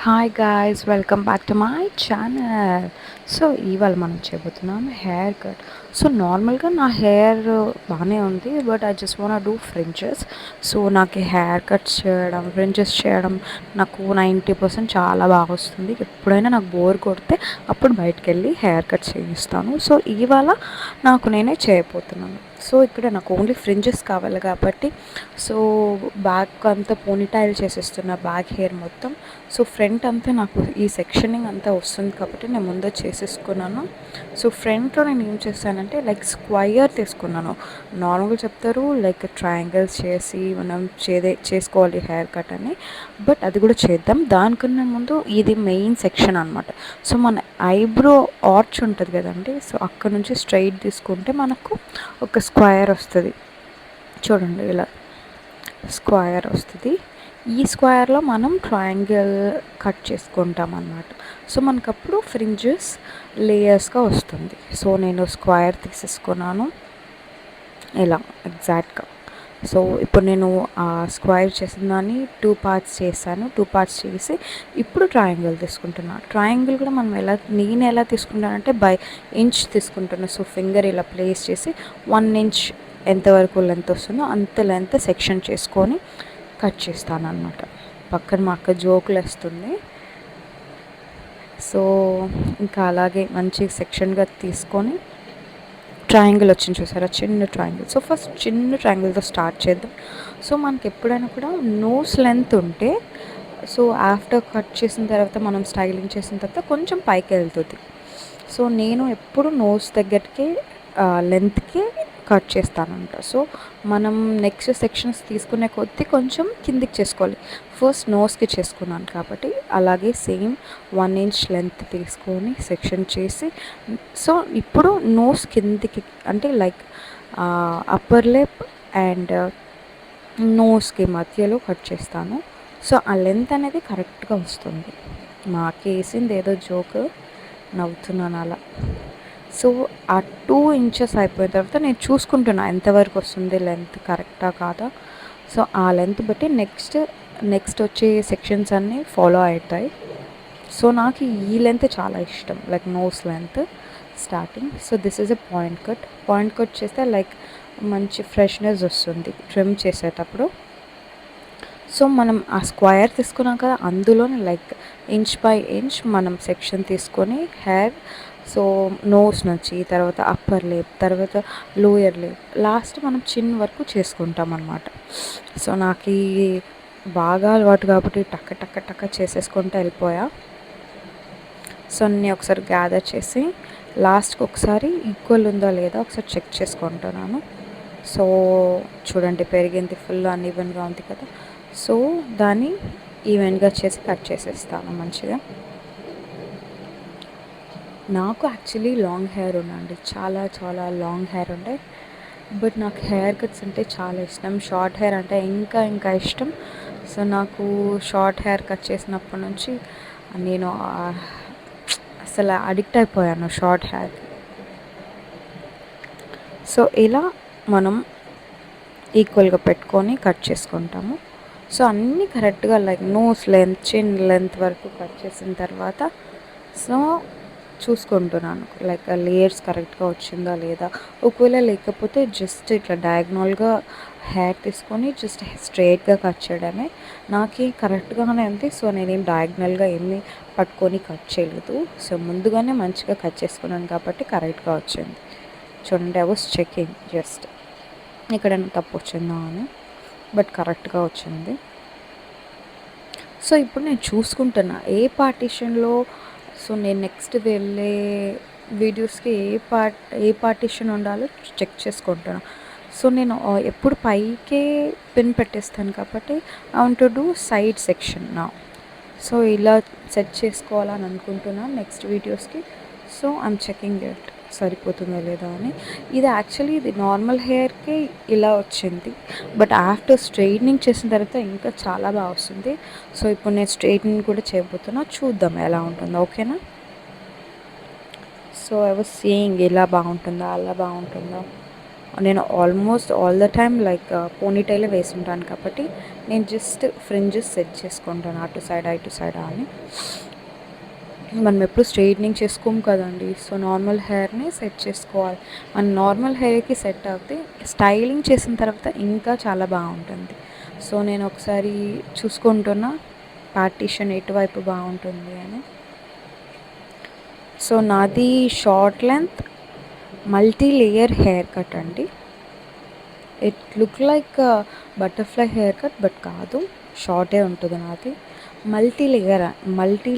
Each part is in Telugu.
Hi guys, welcome back to my channel. So ఇవాళ మనం చేయబోతున్నాం హెయిర్ కట్. సో నార్మల్గా నా హెయిర్ బాగానే ఉంది, but I just want do fringes. So నాకు హెయిర్ కట్ చేయడం, ఫ్రించెస్ చేయడం నాకు 90% చాలా బాగా వస్తుంది. ఎప్పుడైనా నాకు బోర్ కొడితే అప్పుడు బయటకు వెళ్ళి హెయిర్ కట్ చేయిస్తాను. సో ఇవాళ నాకు నేనే చేయబోతున్నాను. సో ఇక్కడ నాకు ఓన్లీ ఫ్రింజెస్ కావాలి కాబట్టి సో బ్యాక్ అంతా పోనీటైల్ చేసేస్తున్న బ్యాక్ హెయిర్ మొత్తం. సో ఫ్రంట్ అంతా నాకు ఈ సెక్షనింగ్ అంతా వస్తుంది కాబట్టి నేను ముందే చేసేసుకున్నాను. సో ఫ్రంట్లో నేను ఏం చేస్తానంటే లైక్ స్క్వయర్ తీసుకున్నాను. నార్మల్గా చెప్తారు లైక్ ట్రయాంగిల్స్ చేసి మనం చేసుకోవాలి హెయిర్ కట్ అని, బట్ అది కూడా చేద్దాం. దానికన్నా ముందు ఇది మెయిన్ సెక్షన్ అనమాట. సో మన ఐబ్రో ఆర్చ్ ఉంటుంది కదండి, సో అక్కడ నుంచి స్ట్రైట్ తీసుకుంటే మనకు ఒక స్క్వయర్ వస్తుంది. చూడండి, ఇలా స్క్వయర్ వస్తుంది. ఈ స్క్వయర్లో మనం ట్రయాంగిల్ కట్ చేసుకుంటాం అన్నమాట. సో మనకప్పుడు ఫ్రింజెస్ లేయర్స్గా వస్తుంది. సో నేను స్క్వయర్ తీసేసుకున్నాను ఇలా ఎగ్జాక్ట్గా. సో ఇప్పుడు నేను స్క్వైర్ చేసిన దాన్ని 2 పార్ట్స్ చేశాను. 2 పార్ట్స్ చేసి ఇప్పుడు ట్రయాంగిల్ తీసుకుంటున్నాను. ట్రయాంగిల్ కూడా నేను ఎలా తీసుకుంటానంటే బై ఇంచ్ తీసుకుంటున్నాను. సో ఫింగర్ ఇలా ప్లేస్ చేసి 1 ఇంచ్ ఎంతవరకు లెంత్ వస్తుందో అంత లెంత్ సెక్షన్ చేసుకొని కట్ చేస్తాను అనమాట. పక్కన మా అక్క జోకులు వేస్తుంది. సో ఇంకా అలాగే మంచి సెక్షన్గా తీసుకొని ట్రయాంగిల్ వచ్చింది చూసారా, చిన్న ట్రయాంగిల్. సో ఫస్ట్ చిన్న ట్రయాంగిల్తో స్టార్ట్ చేద్దాం. సో మనకి ఎప్పుడైనా కూడా నోస్ లెంత్ ఉంటే సో ఆఫ్టర్ కట్ చేసిన తర్వాత మనం స్టైలింగ్ చేసిన తర్వాత కొంచెం పైకి వెళ్తుంది. సో నేను ఎప్పుడు నోస్ దగ్గరికి లెంత్కి కట్ చేస్తానంట. సో మనం నెక్స్ట్ సెక్షన్స్ తీసుకునే కొద్దీ కొంచెం కిందికి చేసుకోవాలి. ఫస్ట్ నోస్కి చేసుకున్నాను కాబట్టి అలాగే సేమ్ 1 ఇంచ్ లెంత్ తీసుకొని సెక్షన్ చేసి సో ఇప్పుడు నోస్ కిందికి అంటే లైక్ అప్పర్ లిప్ అండ్ నోస్కి మధ్యలో కట్ చేస్తాను. సో ఆ లెంత్ అనేది కరెక్ట్గా వస్తుంది. మాకేసింది ఏదో జోక్, నవ్వుతున్నాను అలా. సో ఆ 2 ఇంచెస్ అయిపోయిన తర్వాత నేను చూసుకుంటున్నా ఎంతవరకు వస్తుంది లెంత్, కరెక్టా కాదా. సో ఆ లెంత్ బట్టి నెక్స్ట్ వచ్చే సెక్షన్స్ అన్నీ ఫాలో అవుతాయి. సో నాకు ఈ లెంత్ చాలా ఇష్టం, like nose length starting. So this is a point cut చేస్తే లైక్ మంచి ఫ్రెష్నెస్ వస్తుంది ట్రిమ్ చేసేటప్పుడు. సో మనం ఆ స్క్వయర్ తీసుకున్నాం కదా, అందులోనే లైక్ ఇంచ్ బై ఇంచ్ మనం సెక్షన్ తీసుకొని హెయిర్, సో నోస్ నుంచి తర్వాత అప్పర్ లిప్, తర్వాత లోయర్ లిప్, లాస్ట్ మనం చిన్ వరకు చేసుకుంటాం అన్నమాట. సో నాకు ఈ బాగా అలవాటు కాబట్టి టక్క టక్క టక్క చేసేసుకుంటూ వెళ్ళిపోయా. సో అన్నీ ఒకసారి గ్యాదర్ చేసి లాస్ట్కి ఒకసారి ఈక్వల్ ఉందో లేదో ఒకసారి చెక్ చేసుకుంటున్నాను. సో చూడండి, పెరిగింది, ఫుల్ అన్ఈవెన్గా ఉంది కదా. సో దాన్ని ఈవెన్గా చేసి కట్ చేసేస్తాను మంచిగా. నాకు యాక్చువల్లీ లాంగ్ హెయిర్ ఉందండి, చాలా చాలా లాంగ్ హెయిర్ ఉండే, బట్ నాకు హెయిర్ కట్స్ అంటే చాలా ఇష్టం. షార్ట్ హెయిర్ అంటే ఇంకా ఇంకా ఇష్టం. సో నాకు షార్ట్ హెయిర్ కట్ చేసినప్పటి నుంచి నేను అసలు అడిక్ట్ అయిపోయాను షార్ట్ హెయిర్కి. సో ఇలా మనం ఈక్వల్గా పెట్టుకొని కట్ చేసుకుంటాము. సో అన్నీ కరెక్ట్గా లైక్ నోస్ లెంత్, చిన్ లెంత్ వరకు కట్ చేసిన తర్వాత సో చూసుకుంటున్నాను లైక్ లేయర్స్ కరెక్ట్గా వచ్చిందా లేదా. ఒకవేళ లేకపోతే జస్ట్ ఇట్లా డయాగ్నల్గా హెయిర్ తీసుకొని జస్ట్ స్ట్రైట్గా కట్ చేయడమే. నాకు కరెక్ట్గానే ఉంది. సో నేనేం డయాగ్నల్గా ఏమీ పట్టుకొని కట్ చేయలేదు. సో ముందుగానే మంచిగా కట్ చేసుకున్నాను కాబట్టి కరెక్ట్గా వచ్చింది. చూడండి, ఐ వాస్ చెకింగ్ జస్ట్ ఎక్కడైనా తప్పు వచ్చిందా అని, బట్ కరెక్ట్గా వచ్చింది. సో ఇప్పుడు నేను చూసుకుంటున్నా ఏ పార్టీషన్లో, సో నేను నెక్స్ట్ వెళ్ళే వీడియోస్కి ఏ పార్టీషన్ ఉండాలో చెక్ చేసుకుంటున్నా. సో నేను ఎప్పుడు పైకే పిన్ పెట్టేస్తాను కాబట్టి I want to do side section నా. సో ఇలా సెట్ చేసుకోవాలని అనుకుంటున్నాను నెక్స్ట్ వీడియోస్కి. సో ఐఎమ్ చెకింగ్ ఇట్ సరిపోతుందో లేదా అని. ఇది నార్మల్ హెయిర్కి ఇలా వచ్చింది, బట్ ఆఫ్టర్ స్ట్రైట్నింగ్ చేసిన తర్వాత ఇంకా చాలా బాగా వస్తుంది. సో ఇప్పుడు నేను స్ట్రైట్నింగ్ కూడా చేయబోతున్నా, చూద్దాం ఎలా ఉంటుందో. ఓకేనా. సో ఐ వాజ్ సీయింగ్ ఇలా బాగుంటుందా అలా బాగుంటుందా నేను almost all the time like పోనీటైలే వేసుంటాను కాబట్టి నేను జస్ట్ ఫ్రింజెస్ సెట్ చేసుకుంటాను అటు సైడ్ ఇటు సైడ్ అని. మనం ఎప్పుడు స్ట్రైట్నింగ్ చేసుకోము కదండి, సో నార్మల్ హెయిర్ని సెట్ చేసుకోవాలి. మన నార్మల్ హెయిర్కి సెట్ అవుతే స్టైలింగ్ చేసిన తర్వాత ఇంకా చాలా బాగుంటుంది. సో నేను ఒకసారి చూసుకుంటున్నా పార్టీషన్ ఎటువైపు బాగుంటుంది అని. సో నాది short length multi layer haircut అండి. It look like butterfly haircut but కాదు, షార్టే ఉంటుంది నాది. Multi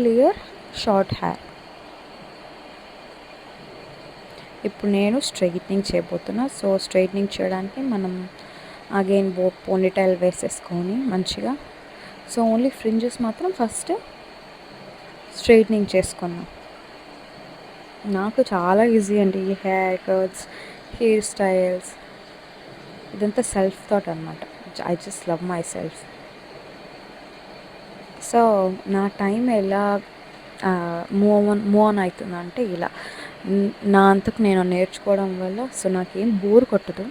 layer short hair. ఇప్పుడు నేను స్ట్రైట్నింగ్ చేయబోతున్నా. సో స్ట్రైట్నింగ్ చేయడానికి మనం అగైన్ పోనీటైల్ వేసేసుకొని మంచిగా, సో ఓన్లీ ఫ్రింజెస్ మాత్రం ఫస్ట్ స్ట్రైట్నింగ్ చేసుకున్నాం. నాకు చాలా ఈజీ అండి ఈ హెయిర్ కట్స్, హెయిర్ స్టైల్స్, ఇదంతా సెల్ఫ్ థాట్ అనమాట. I just love my self. So నా టైం ఎలా మూవ్ ఆన్ అవుతుందంటే ఇలా నా అంతకు నేను నేర్చుకోవడం వల్ల. సో నాకేం బోర్ కొట్టదు.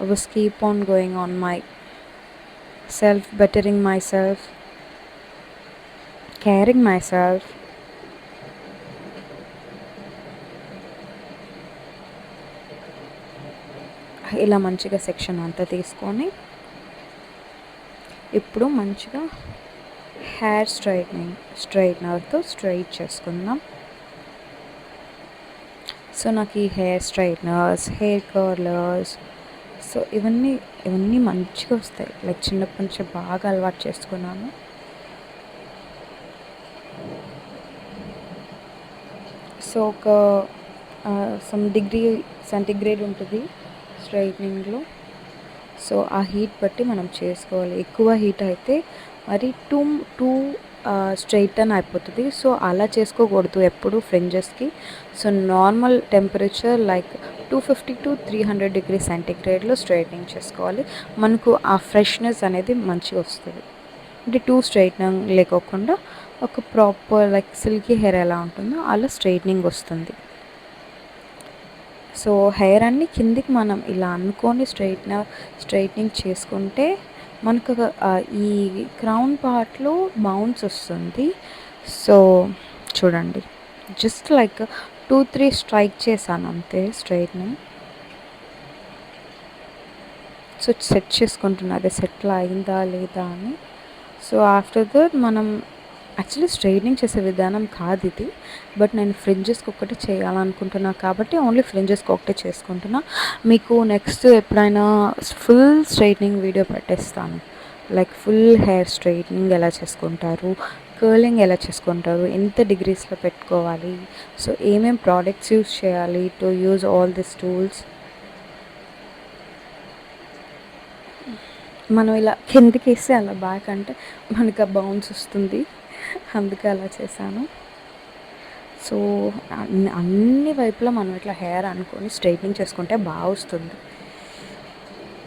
I was keep on going on my self, bettering my self, caring my self. ఇలా మంచిగా సెక్షన్ అంతా తీసుకొని ఇప్పుడు మంచిగా హెయిర్ స్ట్రైట్నర్తో స్ట్రైట్ చేసుకుందాం. సో నాకు ఈ హెయిర్ స్ట్రైట్నర్స్, హెయిర్ కర్లర్స్, సో ఇవన్నీ మంచిగా వస్తాయి. లైక్ చిన్నప్పటి నుంచి బాగా అలవాటు చేసుకున్నాను. సో ఒక సమ్ డిగ్రీ సెంటిగ్రేడ్ ఉంటుంది స్ట్రైట్నింగ్లో. సో ఆ హీట్ బట్టి మనం చేసుకోవాలి. ఎక్కువ హీట్ అయితే మరి టూ స్ట్రైటన్ అయిపోతుంది. సో అలా చేసుకోకూడదు ఎప్పుడు ఫ్రింజెస్కి. So normal temperature like 250 to 300 degree సెంటిగ్రేడ్లో స్ట్రైట్నింగ్ చేసుకోవాలి. మనకు ఆ ఫ్రెష్నెస్ అనేది మంచిగా వస్తుంది. అంటే టూ స్ట్రైట్నింగ్ లేకోకుండా ఒక ప్రాపర్ లైక్ సిల్కీ హెయిర్ ఎలా ఉంటుందో అలా స్ట్రైట్నింగ్ వస్తుంది. సో హెయిర్ అన్ని కిందికి మనం ఇలా అనుకొని స్ట్రైట్నింగ్ చేసుకుంటే మనకు ఈ క్రౌన్ పార్ట్లో బౌన్స్ వస్తుంది. సో చూడండి, జస్ట్ లైక్ 2-3 స్ట్రైక్ చేశాను అంతే స్ట్రైట్నింగ్. సో సెట్ చేసుకుంటున్నది సెటిల్ అయిందా లేదా అని. సో ఆఫ్టర్ దట్ మనం యాక్చువల్లీ స్ట్రైట్నింగ్ చేసే విధానం కాదు ఇది, బట్ నేను ఫ్రింజెస్కి ఒక్కటే చేయాలనుకుంటున్నా కాబట్టి ఓన్లీ ఫ్రింజెస్కి ఒకటే చేసుకుంటున్నా. మీకు నెక్స్ట్ ఎప్పుడైనా ఫుల్ స్ట్రైట్నింగ్ వీడియో పెట్టేస్తాను. లైక్ ఫుల్ హెయిర్ స్ట్రైట్నింగ్ ఎలా చేసుకుంటారు, కర్లింగ్ ఎలా చేసుకుంటారు, ఎంత డిగ్రీస్లో పెట్టుకోవాలి, సో ఏమేం ప్రోడక్ట్స్ యూజ్ చేయాలి to use all this tools. మనం ఇలా కిందికి వేస్తే అలా బ్యాక్ అంటే మనకు ఆ బౌన్స్ వస్తుంది, అందుకే అలా చేశాను. సో అన్ని వైపులా మనం ఇట్లా హెయిర్ అనుకొని స్ట్రైట్నింగ్ చేసుకుంటే బాగా వస్తుంది.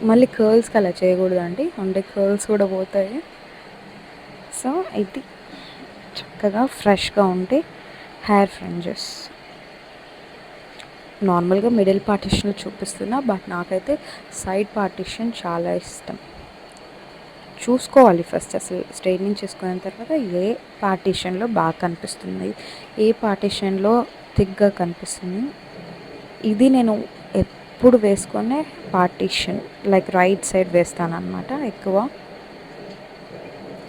మళ్ళీ కర్ల్స్కి అలా చేయకూడదు అండి, అంటే కర్ల్స్ కూడా పోతాయి. సో ఇది చక్కగా ఫ్రెష్గా ఉంటే హెయిర్ ఫ్రింజెస్. నార్మల్గా మిడిల్ పార్టిషన్ చూపిస్తున్నా, బట్ నాకైతే సైడ్ పార్టిషన్ చాలా ఇష్టం. చూసుకోవాలి ఫస్ట్ అసలు స్ట్రైట్నింగ్ చేసుకున్న తర్వాత ఏ పార్టిషన్లో బాగా కనిపిస్తుంది, ఏ పార్టిషన్లో థిక్గా కనిపిస్తుంది. ఇది నేను ఎప్పుడు వేసుకునే పార్టిషన్ లైక్ రైట్ సైడ్ వేస్తాను అనమాట ఎక్కువ.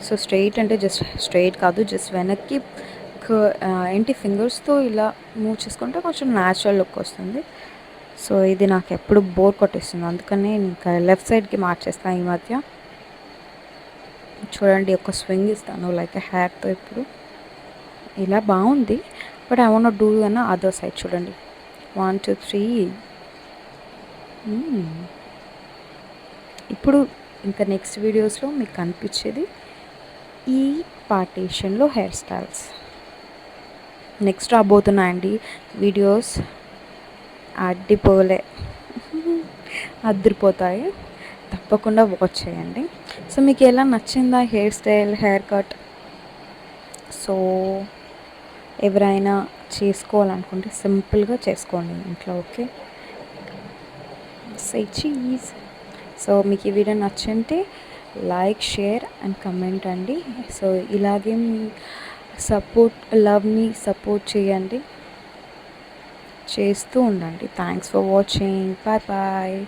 సో స్ట్రైట్ అంటే జస్ట్ స్ట్రైట్ కాదు, జస్ట్ వెనక్కి ఏంటి ఫింగర్స్తో ఇలా మూవ్ చేసుకుంటే కొంచెం న్యాచురల్ లుక్ వస్తుంది. సో ఇది నాకు ఎప్పుడు బోర్ కొట్టేస్తుంది, అందుకని ఇంకా లెఫ్ట్ సైడ్కి మార్చేస్తాను ఈ మధ్య. చూడండి ఒక స్వింగ్ ఇస్తాను లైక్ హెయిర్తో. ఇప్పుడు ఇలా బాగుంది, బట్ ఐ వాంట్ డూ అన్న అదర్ సైడ్. చూడండి 1 2 3. ఇప్పుడు ఇంకా నెక్స్ట్ వీడియోస్లో మీకు కనిపించేది ఈ పార్టీషన్లో హెయిర్ స్టైల్స్ నెక్స్ట్ రాబోతున్నాయండి వీడియోస్. అదిరిపోతాయి, తప్పకుండా వాచ్ చేయండి. సో మీకు ఎలా నచ్చిందా hair style, hair cut? So ఎవరైనా చేసుకోవాలనుకుంటే సింపుల్గా చేసుకోండి ఇంట్లో. ఓకే, సే చీజ్. సో మీకు ఈ వీడియో నచ్చింటే లైక్, షేర్ అండ్ కమెంట్ అండి. సో ఇలాగే మీ లవ్ని సపోర్ట్ చేయండి, చేస్తూ ఉండండి. Thanks for watching. Bye bye.